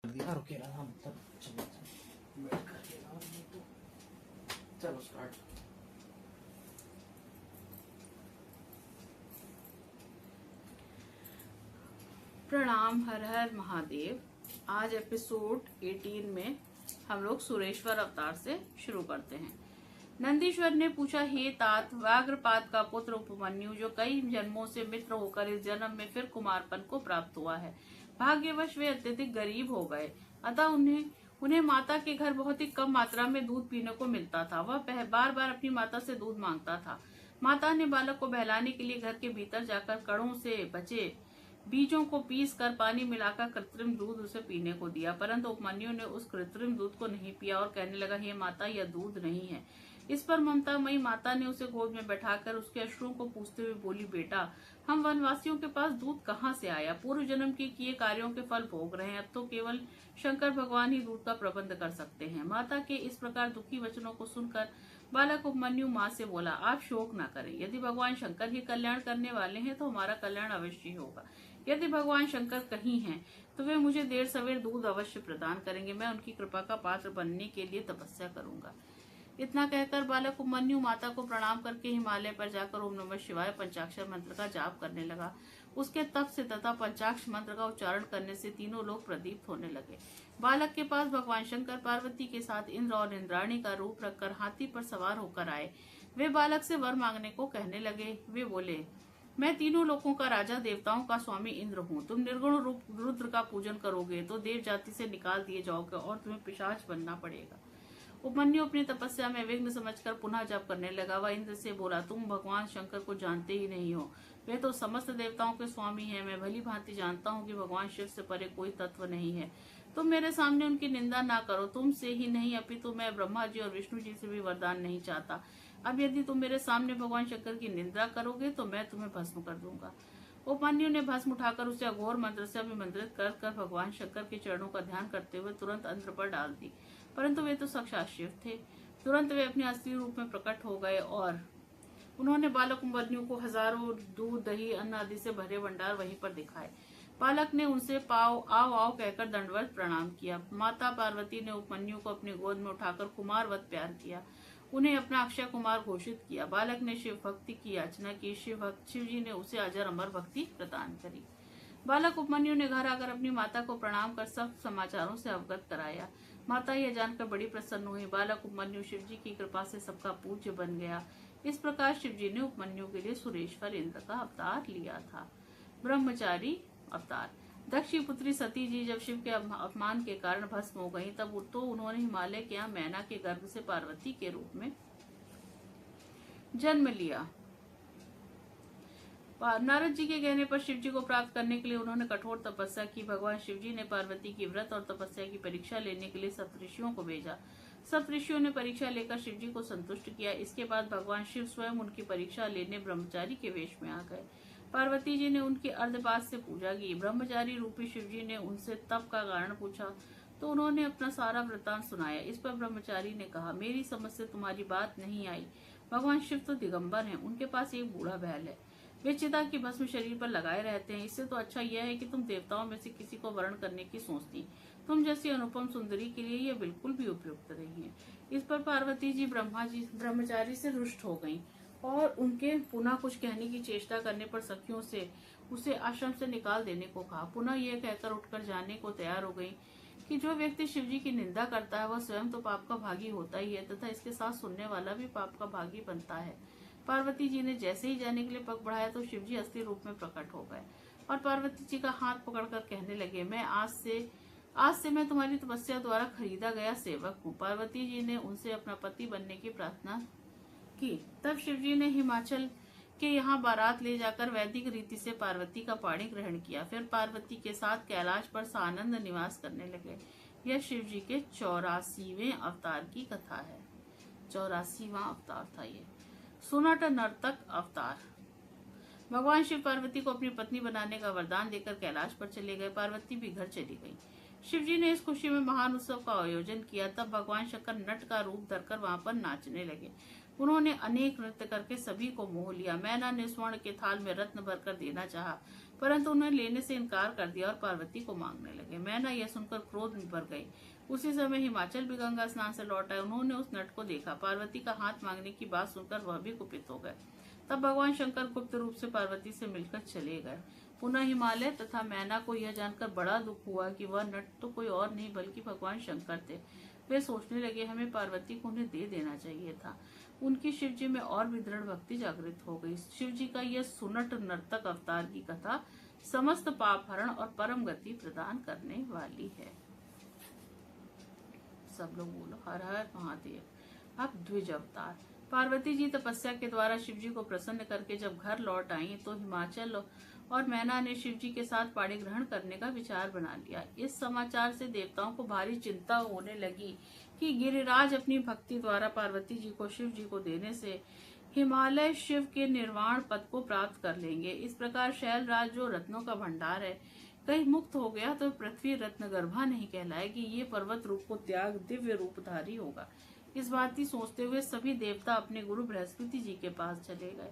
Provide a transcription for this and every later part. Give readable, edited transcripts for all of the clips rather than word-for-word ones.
दिया रुकेला हम तब चलो बैठ कर लेना और नहीं तो चलो स्टार्ट। प्रणाम, हर हर महादेव। आज एपिसोड 18 में हम लोग सुरेश्वर अवतार से शुरू करते हैं। नंदीश्वर ने पूछा, हे तात, व्याघ्रपात का पुत्र उपमन्यु जो कई जन्मों से मित्र होकर इस जन्म में फिर कुमारपन को प्राप्त हुआ है, भाग्यवश वे अत्यधिक गरीब हो गए, अतः उन्हें माता के घर बहुत ही कम मात्रा में दूध पीने को मिलता था। वह बार बार अपनी माता से दूध मांगता था। माता ने बालक को बहलाने के लिए घर के भीतर जाकर कड़ों से बचे बीजों को पीस कर पानी मिलाकर कृत्रिम दूध उसे पीने को दिया, परंतु उपमन्यु ने उस कृत्रिम दूध को नहीं पिया और कहने लगा, हे माता, यह दूध नहीं है। इस पर ममतामयी माता ने उसे गोद में बैठाकर उसके अश्रुओं को पूछते हुए बोली, बेटा, हम वनवासियों के पास दूध कहाँ से आया? पूर्व जन्म के किए कार्यों के फल भोग रहे हैं, अब तो केवल शंकर भगवान ही दूध का प्रबंध कर सकते हैं। माता के इस प्रकार दुखी वचनों को सुनकर बालक उपमन्यु माँ से बोला, आप शोक न करें। यदि भगवान शंकर ही कल्याण करने वाले हैं तो हमारा कल्याण अवश्य होगा। यदि भगवान शंकर कहीं हैं तो वे मुझे देर सवेर दूध अवश्य प्रदान करेंगे। मैं उनकी कृपा का पात्र बनने के लिए तपस्या करूंगा। इतना कहकर बालक उपमन्यु माता को प्रणाम करके हिमालय पर जाकर ओम नमः शिवाय पंचाक्षर मंत्र का जाप करने लगा। उसके तप से तथा पंचाक्षर मंत्र का उच्चारण करने से तीनों लोग प्रदीप्त होने लगे। बालक के पास भगवान शंकर पार्वती के साथ इंद्र और इंद्राणी का रूप रखकर हाथी पर सवार होकर आए। वे बालक से वर मांगने को कहने लगे। वे बोले, मैं तीनों लोकों का राजा, देवताओं का स्वामी इंद्र हूँ। तुम निर्गुण रूप रुद्र का पूजन करोगे तो देव जाति से निकाल दिए जाओगे और तुम्हें पिशाच बनना पड़ेगा। उपमन्यु अपनी तपस्या में विघ्न समझकर पुनः जप करने लगा। वह इंद्र से बोला, तुम भगवान शंकर को जानते ही नहीं हो। वे तो समस्त देवताओं के स्वामी हैं। मैं भली भांति जानता हूँ कि भगवान शिव से परे कोई तत्व नहीं है। तुम मेरे सामने उनकी निंदा ना करो। तुमसे ही नहीं अपितु मैं ब्रह्मा जी और विष्णु जी से भी वरदान नहीं चाहता। अब यदि तुम मेरे सामने भगवान शंकर की निंदा करोगे तो मैं तुम्हें भस्म कर दूंगा। उपमन्यु ने भस्म उठाकर उसे अघोर मंत्र से अभिमंत्रित कर भगवान शंकर के चरणों का ध्यान करते हुए तुरंत अंत्र पर डाल दी, परंतु वे तो साक्षात शिव थे। तुरंत वे अपने असली रूप में प्रकट हो गए और उन्होंने बालक उपमन्यु को हजारों दूध, दही, अन्न आदि से भरे भंडार वहीं पर दिखाए। बालक ने उनसे आओ आओ कहकर दंडवत प्रणाम किया। माता पार्वती ने उपमन्यु को अपनी गोद में उठाकर कुमारवत प्यार किया, उन्हें अपना अक्षय कुमार घोषित किया। बालक ने शिव भक्ति की याचना की। शिव जी ने उसे अजर अमर भक्ति प्रदान करी। बालक उपमन्यु ने घर आकर अपनी माता को प्रणाम कर सब समाचारों से अवगत कराया। माता यह जानकर बड़ी प्रसन्न हुई। बालक उपमन्यु शिव जी की कृपा से सबका पूज्य बन गया। इस प्रकार शिव जी ने उपमन्यु के लिए सुरेश्वर इंद्र का अवतार लिया था। ब्रह्मचारी अवतार। दक्ष की पुत्री सती जी जब शिव के अपमान के कारण भस्म हो गई, तब तो उन्होंने हिमालय के यहाँ मैना के गर्भ से पार्वती के रूप में जन्म लिया। नारद जी के कहने पर शिव जी को प्राप्त करने के लिए उन्होंने कठोर तपस्या की। भगवान शिव जी ने पार्वती की व्रत और तपस्या की परीक्षा लेने के लिए सप्तऋषियों को भेजा। सप्तऋषियों ने परीक्षा लेकर शिव जी को संतुष्ट किया। इसके बाद भगवान शिव स्वयं उनकी परीक्षा लेने ब्रह्मचारी के वेश में आ गए। पार्वती जी ने उनकी अर्धपात से पूजा की। ब्रह्मचारी रूपी शिव जी ने उनसे तप का कारण पूछा तो उन्होंने अपना सारा वृतांत सुनाया। इस पर ब्रह्मचारी ने कहा, मेरी समझ से तुम्हारी बात नहीं आई। भगवान शिव तो दिगंबर हैं, उनके पास एक बूढ़ा बैल है। वे चिता की भस्म शरीर पर लगाए रहते हैं। इससे तो अच्छा यह है कि तुम देवताओं में से किसी को वर्ण करने की सोचती। तुम जैसी अनुपम सुंदरी के लिए यह बिल्कुल भी उपयुक्त नहीं है। इस पर पार्वती जी ब्रह्मचारी से रुष्ट हो गयी और उनके पुनः कुछ कहने की चेष्टा करने पर सखियों से उसे आश्रम से निकाल देने को कहा। पुनः यह कहकर उठकर जाने को तैयार हो गई कि जो व्यक्ति शिव जी की निंदा करता है वह स्वयं तो पाप का भागी होता ही है तथा इसके साथ सुनने वाला भी पाप का भागी बनता है। पार्वती जी ने जैसे ही जाने के लिए पग बढ़ाया तो शिव जी असली रूप में प्रकट हो गए और पार्वती जी का हाथ पकड़कर कहने लगे, मैं आज से मैं तुम्हारी तपस्या द्वारा खरीदा गया सेवक हूँ। पार्वती जी ने उनसे अपना पति बनने की प्रार्थना की। तब शिव जी ने हिमाचल के यहाँ बारात ले जाकर वैदिक रीति से पार्वती का पाणी ग्रहण किया। फिर पार्वती के साथ कैलाश पर सानंद निवास करने लगे। यह शिव जी के 84वें अवतार की कथा है। 84वां अवतार था ये। सुनट नर्तक अवतार। भगवान शिव पार्वती को अपनी पत्नी बनाने का वरदान देकर कैलाश पर चले गए। पार्वती भी घर चली गई। शिव जी ने इस खुशी में महान उत्सव का आयोजन किया। तब भगवान शंकर नट का रूप धरकर वहां पर नाचने लगे। उन्होंने अनेक नृत्य करके सभी को मोह लिया। मैना ने स्वर्ण के थाल में रत्न भरकर देना चाहा, परंतु उन्हें लेने से इनकार कर दिया और पार्वती को मांगने लगे। मैना यह सुनकर क्रोध में भर गई। उसी समय हिमाचल भी गंगा स्नान से लौट आए। उन्होंने उस नट को देखा। पार्वती का हाथ मांगने की बात सुनकर वह भी कुपित हो गए। तब भगवान शंकर गुप्त रूप से पार्वती से मिलकर चले गए। पुनः हिमालय तथा मैना को यह जानकर बड़ा दुख हुआ कि वह नट तो कोई और नहीं बल्कि भगवान शंकर थे। वे सोचने लगे, हमें पार्वती को उन्हें दे देना चाहिए था। उनकी शिव जी में और भी दृढ़ भक्ति जागृत हो गई। शिव जी का यह सुनट नर्तक अवतार की कथा समस्त पाप हरण और परम गति प्रदान करने वाली है। सब लोग बोलो हर हर महादेव। अब द्विज अवतार। पार्वती जी तपस्या के द्वारा शिव जी को प्रसन्न करके जब घर लौट आई तो हिमाचल और मैना ने शिव जी के साथ पाणी ग्रहण करने का विचार बना लिया। इस समाचार से देवताओं को भारी चिंता होने लगी कि गिरिराज अपनी भक्ति द्वारा पार्वती जी को शिव जी को देने से हिमालय शिव के निर्वाण पद को प्राप्त कर लेंगे। इस प्रकार शैलराज जो रत्नों का भंडार है कहीं मुक्त हो गया तो पृथ्वी रत्न गर्भा नहीं कहलाएगी। ये पर्वत रूप को त्याग दिव्य रूपधारी होगा। इस बात की सोचते हुए सभी देवता अपने गुरु बृहस्पति जी के पास चले गए।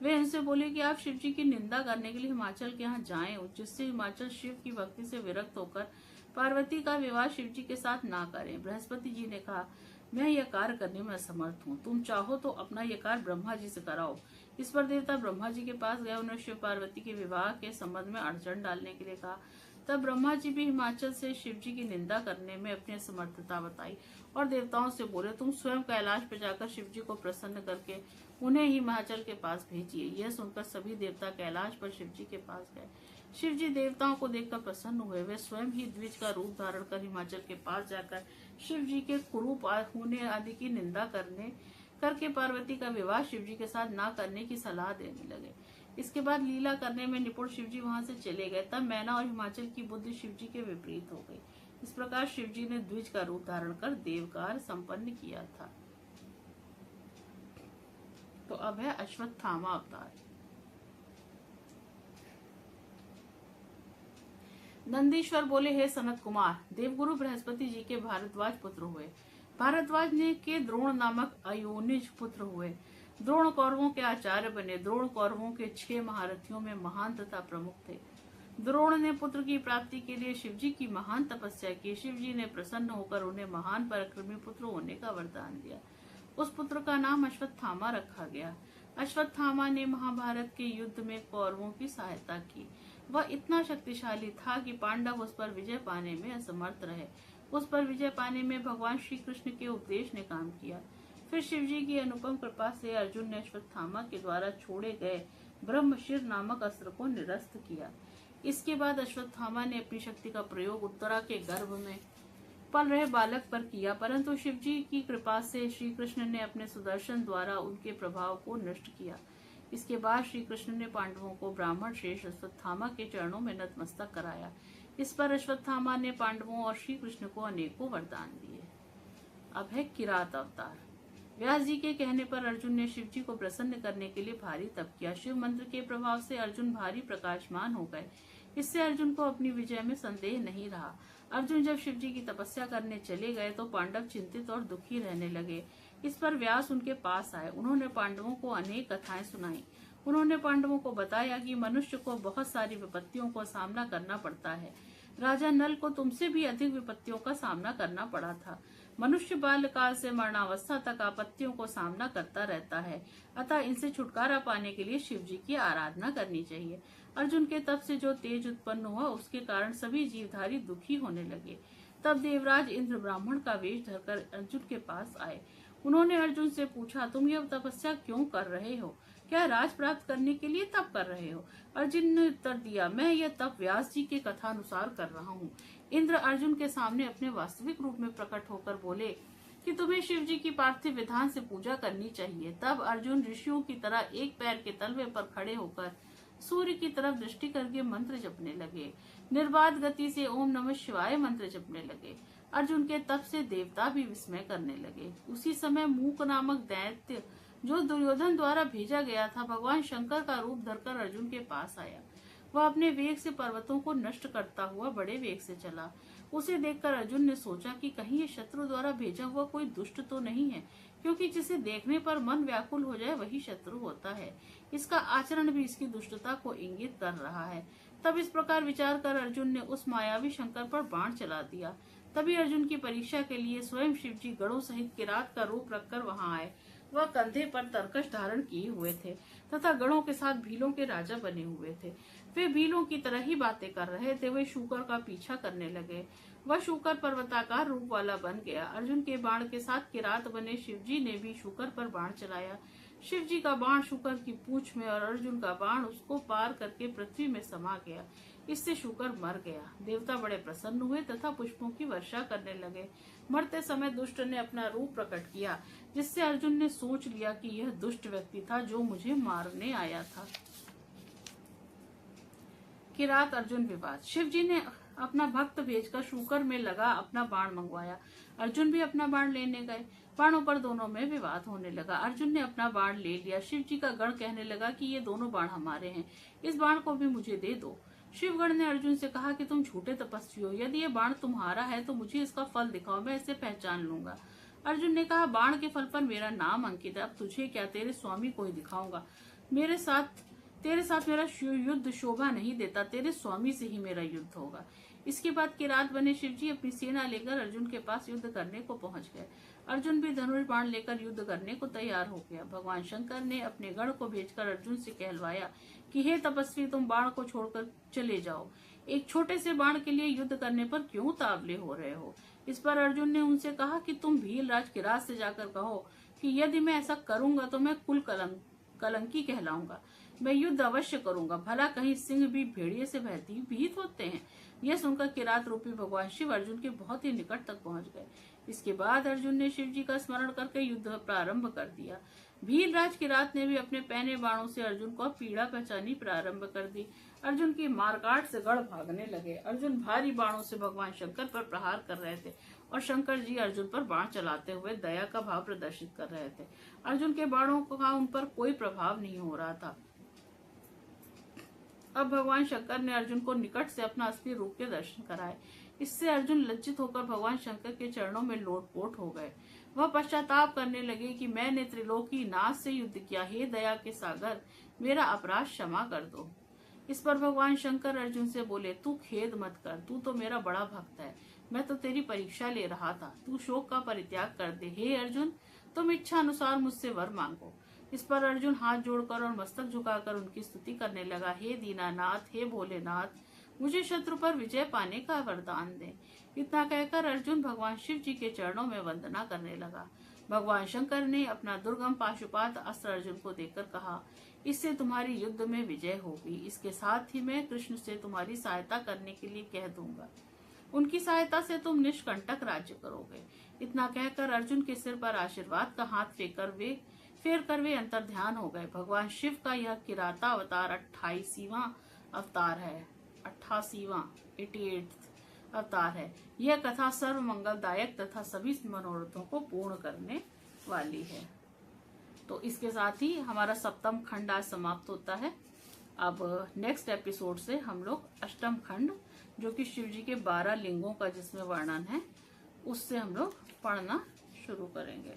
वे उनसे बोले कि आप शिव जी की निंदा करने के लिए हिमाचल के यहाँ जाएं, जिससे हिमाचल शिव की भक्ति से विरक्त होकर पार्वती का विवाह शिव जी के साथ ना करें। बृहस्पति जी ने कहा, मैं यह कार्य करने में असमर्थ हूँ। तुम चाहो तो अपना यह कार्य ब्रह्मा जी से कराओ। इस पर देवता ब्रह्मा जी के पास गए। उन्होंने शिव पार्वती के विवाह के संबंध में अड़चन डालने के लिए कहा। तब ब्रह्मा जी भी हिमाचल से शिव जी की निंदा करने में अपनी असमर्थता बताई और देवताओं से बोले, तुम स्वयं कैलाश पर जाकर शिव जी को प्रसन्न करके उन्हें ही हिमाचल के पास भेजिए। यह सुनकर सभी देवता कैलाश पर शिव जी के पास गए। शिव जी देवताओं को देखकर प्रसन्न हुए। वे स्वयं ही द्विज का रूप धारण कर हिमाचल के पास जाकर शिव जी के कुरूप होने आदि की निंदा करके पार्वती का विवाह शिव जी के साथ ना करने की सलाह देने लगे। इसके बाद लीला करने में निपुण शिव जी वहां से चले गए। तब मैना और हिमाचल की बुद्धि शिव जी के विपरीत हो गई। इस प्रकार शिव जी ने द्विज का रूप धारण कर देवकार संपन्न किया था। तो अब है अश्वत्थामा अवतार। नंदीश्वर बोले, हे सनत कुमार, देवगुरु बृहस्पति जी के भारद्वाज पुत्र हुए। भारद्वाज ने के द्रोण नामक अयोनिज पुत्र हुए। द्रोण कौरवों के आचार्य बने। द्रोण कौरवों के 6 महारथियों में महान तथा प्रमुख थे। द्रोण ने पुत्र की प्राप्ति के लिए शिव जी की महान तपस्या की। शिव जी ने प्रसन्न होकर उन्हें महान पराक्रमी पुत्र होने का वरदान दिया। उस पुत्र का नाम अश्वत्थामा रखा गया। अश्वत्थामा ने महाभारत के युद्ध में कौरवों की सहायता की। वह इतना शक्तिशाली था कि पांडव उस पर विजय पाने में असमर्थ रहे। उस पर विजय पाने में भगवान श्री कृष्ण के उपदेश ने काम किया। फिर शिव जी की अनुपम कृपा से अर्जुन ने अश्वत्थामा के द्वारा छोड़े गए ब्रह्मशिर नामक अस्त्र को निरस्त किया। इसके बाद अश्वत्थामा ने अपनी शक्ति का प्रयोग उत्तरा के गर्भ में पल रहे बालक पर किया, परंतु शिव जी की कृपा से श्री कृष्ण ने अपने सुदर्शन द्वारा उनके प्रभाव को नष्ट किया। इसके बाद श्री कृष्ण ने पांडवों को ब्राह्मण श्रेष्ठ अश्वत्थामा के चरणों में नतमस्तक कराया। इस पर अश्वत्थामा ने पांडवों और श्री कृष्ण को अनेकों वरदान दिए। अब है किरात अवतार। व्यास जी के कहने पर अर्जुन ने शिव जी को प्रसन्न करने के लिए भारी तप किया। शिव मंत्र के प्रभाव से अर्जुन भारी प्रकाशमान हो गए। इससे अर्जुन को अपनी विजय में संदेह नहीं रहा। अर्जुन जब शिव जी की तपस्या करने चले गए तो पांडव चिंतित और दुखी रहने लगे। इस पर व्यास उनके पास आए। उन्होंने पांडवों को अनेक कथाएं सुनाई। उन्होंने पांडवों को बताया कि मनुष्य को बहुत सारी विपत्तियों का सामना करना पड़ता है। राजा नल को तुमसे भी अधिक विपत्तियों का सामना करना पड़ा था। मनुष्य बाल्यकाल से मरणावस्था तक आपत्तियों को सामना करता रहता है, अतः इनसे छुटकारा पाने के लिए शिव जी की आराधना करनी चाहिए। अर्जुन के तप से जो तेज उत्पन्न हुआ उसके कारण सभी जीवधारी दुखी होने लगे। तब देवराज इंद्र ब्राह्मण का वेश धरकर अर्जुन के पास आए। उन्होंने अर्जुन से पूछा, तुम यह तपस्या क्यों कर रहे हो? क्या राज प्राप्त करने के लिए तप कर रहे हो? अर्जुन ने उत्तर दिया, मैं यह तप व्यास जी के कथानुसार कर रहा हूँ। इंद्र अर्जुन के सामने अपने वास्तविक रूप में प्रकट होकर बोले कि तुम्हें शिव जी की पार्थिव विधान से पूजा करनी चाहिए। तब अर्जुन ऋषियों की तरह एक पैर के तलवे पर खड़े होकर सूर्य की तरफ दृष्टि करके मंत्र जपने लगे। निर्बाध गति से ओम नमः शिवाय मंत्र जपने लगे। अर्जुन के तप से देवता भी विस्मय करने लगे। उसी समय मूक नामक दैत्य जो दुर्योधन द्वारा भेजा गया था, भगवान शंकर का रूप धरकर अर्जुन के पास आया। वह अपने वेग से पर्वतों को नष्ट करता हुआ बड़े वेग से चला। उसे देखकर अर्जुन ने सोचा कि कहीं ये शत्रु द्वारा भेजा हुआ कोई दुष्ट तो नहीं है, क्योंकि जिसे देखने पर मन व्याकुल हो जाए वही शत्रु होता है। इसका आचरण भी इसकी दुष्टता को इंगित कर रहा है। तब इस प्रकार विचार कर अर्जुन ने उस मायावी शंकर पर बाण चला दिया। तभी अर्जुन की परीक्षा के लिए स्वयं शिवजी गणों सहित किरात का रूप रखकर वहां आए। वह कंधे पर तरकश धारण किए हुए थे तथा गणों के साथ भीलों के राजा बने हुए थे। वे भीलों की तरह ही बातें कर रहे थे। वे शूकर का पीछा करने लगे। वह शूकर पर्वताकार रूप वाला बन गया। अर्जुन के बाण के साथ किरात बने शिवजी ने भी शूकर पर बाण चलाया। शिवजी का बाण शूकर की पूंछ में और अर्जुन का बाण उसको पार करके पृथ्वी में समा गया। इससे शूकर मर गया। देवता बड़े प्रसन्न हुए तथा पुष्पों की वर्षा करने लगे। मरते समय दुष्ट ने अपना रूप प्रकट किया, जिससे अर्जुन ने सोच लिया कि यह दुष्ट व्यक्ति था जो मुझे मारने आया था। किरात अर्जुन विवाद। शिवजी ने अपना भक्त भेजकर शूकर में लगा अपना बाण मंगवाया। अर्जुन भी अपना बाण लेने गए। बाणों पर दोनों में विवाद होने लगा। अर्जुन ने अपना बाण ले लिया। शिवजी का गण कहने लगा कि ये दोनों बाण हमारे हैं, इस बाण को भी मुझे दे दो। शिवगण ने अर्जुन से कहा कि तुम झूठे तपस्वी हो। यदि ये बाण तुम्हारा है तो मुझे इसका फल दिखाओ, मैं इसे पहचान लूंगा। अर्जुन ने कहा, बाण के फल पर मेरा नाम अंकित है। अब तुझे क्या, तेरे स्वामी को ही दिखाऊंगा। तेरे साथ मेरा युद्ध शोभा नहीं देता। तेरे स्वामी से ही मेरा युद्ध होगा। इसके बाद किरात बने शिवजी अपनी सेना लेकर अर्जुन के पास युद्ध करने को पहुंच गए। अर्जुन भी धनुष बाण लेकर युद्ध करने को तैयार हो गया। भगवान शंकर ने अपने गण को भेजकर अर्जुन से कहलवाया कि हे तपस्वी, तुम बाण को छोड़कर चले जाओ। एक छोटे से बाण के लिए युद्ध करने पर क्यों तावले हो रहे हो। इस पर अर्जुन ने उनसे कहा कि तुम भीलराज किरात से जाकर कहो कि यदि मैं ऐसा करूंगा तो मैं कुल कलंकी कहलाऊंगा। मैं युद्ध अवश्य करूंगा। भला कहीं सिंह भी भेड़िए से भीत होते हैं। यह सुनकर किरात रूपी भगवान शिव अर्जुन के बहुत ही निकट तक पहुंच गए। इसके बाद अर्जुन ने शिव जी का स्मरण करके युद्ध प्रारंभ कर दिया। भीलराज किरात ने भी अपने पहने बाणों से अर्जुन को पीड़ा पहचानी प्रारंभ कर दी। अर्जुन की मारकाट से गढ़ भागने लगे। अर्जुन भारी बाणों से भगवान शंकर पर प्रहार कर रहे थे और शंकर जी अर्जुन पर बाण चलाते हुए दया का भाव प्रदर्शित कर रहे थे। अर्जुन के बाणों का उन पर कोई प्रभाव नहीं हो रहा था। अब भगवान शंकर ने अर्जुन को निकट से अपना असली रूप के दर्शन कराए। इससे अर्जुन लज्जित होकर भगवान शंकर के चरणों में लोटपोट हो गए। वह पश्चाताप करने लगे कि मैंने त्रिलोकी नाथ से युद्ध किया। हे दया के सागर, मेरा अपराध क्षमा कर दो। इस पर भगवान शंकर अर्जुन से बोले, तू खेद मत कर, तू तो मेरा बड़ा भक्त है। मैं तो तेरी परीक्षा ले रहा था। तू शोक का परित्याग कर दे। हे अर्जुन, तुम इच्छा अनुसार मुझसे वर मांगो। इस पर अर्जुन हाथ जोड़कर और मस्तक झुकाकर उनकी स्तुति करने लगा। हे दीनानाथ, हे भोलेनाथ, मुझे शत्रु पर विजय पाने का वरदान दे। इतना कहकर अर्जुन भगवान शिव जी के चरणों में वंदना करने लगा। भगवान शंकर ने अपना दुर्गम पाशुपात अस्त्र अर्जुन को देकर कहा, इससे तुम्हारी युद्ध में विजय होगी। इसके साथ ही मैं कृष्ण से तुम्हारी सहायता करने के लिए कह दूंगा। उनकी सहायता से तुम निष्कंटक राज्य करोगे। इतना कहकर अर्जुन के सिर पर आशीर्वाद का हाथ फेर कर वे अंतर्ध्यान हो गए। भगवान शिव का यह किराता अवतार 88वां अवतार है। 88वां अवतार है। यह कथा सर्व मंगलदायक तथा सभी मनोरथों को पूर्ण करने वाली है। तो इसके साथ ही हमारा 7वां खंड आज समाप्त होता है। अब नेक्स्ट एपिसोड से हम लोग 8वां खंड, जो कि शिव जी के 12 लिंगों का जिसमें वर्णन है, उससे हम लोग पढ़ना शुरू करेंगे।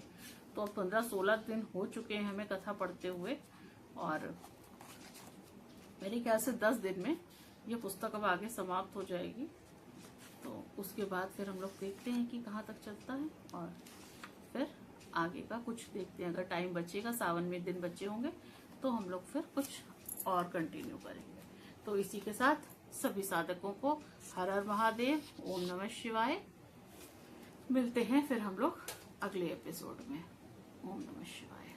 तो 15-16 दिन हो चुके हैं हमें कथा पढ़ते हुए, और मेरे ख्याल से 10 दिन में ये पुस्तक अब आगे समाप्त हो जाएगी। तो उसके बाद फिर हम लोग देखते हैं कि कहाँ तक चलता है, और फिर आगे का कुछ देखते हैं। अगर टाइम बचेगा, सावन में दिन बचे होंगे, तो हम लोग फिर कुछ और कंटिन्यू करेंगे। तो इसी के साथ सभी साधकों को हर हर महादेव, ओम नमः शिवाय। मिलते हैं फिर हम लोग अगले एपिसोड में। ओम नमः शिवाय।